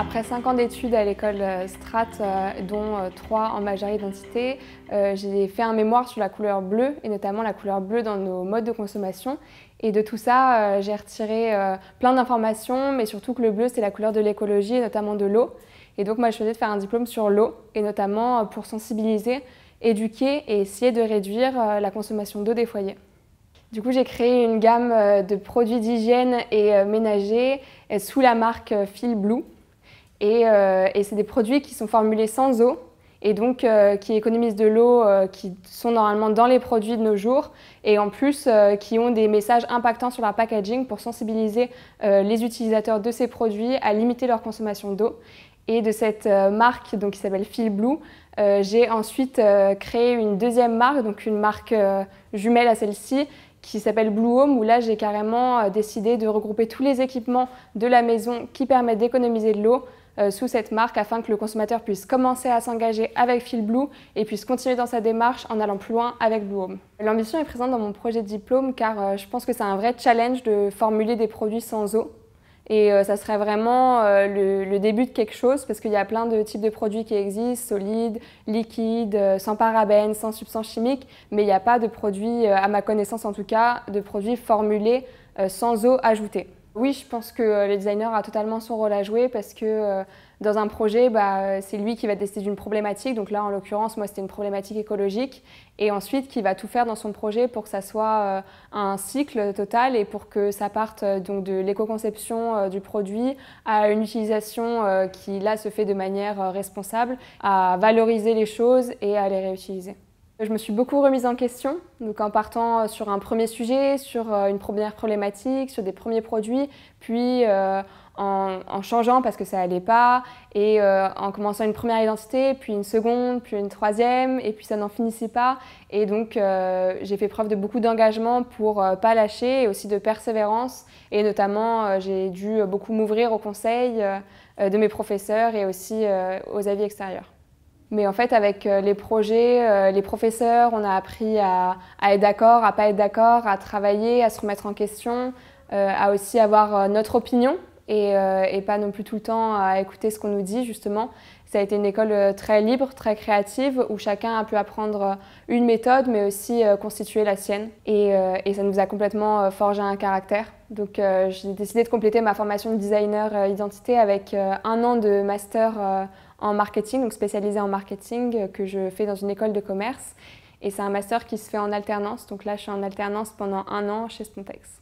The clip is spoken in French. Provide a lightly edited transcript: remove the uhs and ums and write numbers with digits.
Après 5 ans d'études à l'école Strat, dont 3 en majeure identité, j'ai fait un mémoire sur la couleur bleue, et notamment la couleur bleue dans nos modes de consommation. Et de tout ça, j'ai retiré plein d'informations, mais surtout que le bleu, c'est la couleur de l'écologie, et notamment de l'eau. Et donc moi, je choisi de faire un diplôme sur l'eau, et notamment pour sensibiliser, éduquer et essayer de réduire la consommation d'eau des foyers. Du coup, j'ai créé une gamme de produits d'hygiène et ménagers sous la marque Feel Blue. Et c'est des produits qui sont formulés sans eau et donc qui économisent de l'eau qui sont normalement dans les produits de nos jours et en plus qui ont des messages impactants sur leur packaging pour sensibiliser les utilisateurs de ces produits à limiter leur consommation d'eau. Et de cette marque donc, qui s'appelle Feel Blue, j'ai ensuite créé une deuxième marque, donc une marque jumelle à celle-ci, qui s'appelle Blue Home, où là j'ai carrément décidé de regrouper tous les équipements de la maison qui permettent d'économiser de l'eau sous cette marque afin que le consommateur puisse commencer à s'engager avec Feel Blue et puisse continuer dans sa démarche en allant plus loin avec Blue Home. L'ambition est présente dans mon projet de diplôme car je pense que c'est un vrai challenge de formuler des produits sans eau. Et ça serait vraiment le début de quelque chose parce qu'il y a plein de types de produits qui existent, solides, liquides, sans parabènes, sans substances chimiques, mais il n'y a pas de produits, à ma connaissance en tout cas, de produits formulés sans eau ajoutée. Oui, je pense que le designer a totalement son rôle à jouer parce que dans un projet, c'est lui qui va décider d'une problématique. Donc là, en l'occurrence, moi, c'était une problématique écologique. Et ensuite, qui va tout faire dans son projet pour que ça soit un cycle total et pour que ça parte donc, de l'éco-conception du produit à une utilisation qui, là, se fait de manière responsable, à valoriser les choses et à les réutiliser. Je me suis beaucoup remise en question, donc en partant sur un premier sujet, sur une première problématique, sur des premiers produits, puis en changeant parce que ça allait pas, et en commençant une première identité, puis une seconde, puis une troisième, et puis ça n'en finissait pas. Et donc j'ai fait preuve de beaucoup d'engagement pour pas lâcher, et aussi de persévérance, et notamment j'ai dû beaucoup m'ouvrir aux conseils de mes professeurs et aussi aux avis extérieurs. Mais en fait, avec les projets, les professeurs, on a appris à être d'accord, à pas être d'accord, à travailler, à se remettre en question, à aussi avoir notre opinion et pas non plus tout le temps à écouter ce qu'on nous dit, justement. Ça a été une école très libre, très créative, où chacun a pu apprendre une méthode, mais aussi constituer la sienne. Et ça nous a complètement forgé un caractère. Donc j'ai décidé de compléter ma formation de designer identité avec 1 an de master en marketing, donc spécialisé en marketing, que je fais dans une école de commerce. Et c'est un master qui se fait en alternance. Donc là, je suis en alternance pendant 1 an chez Spontex.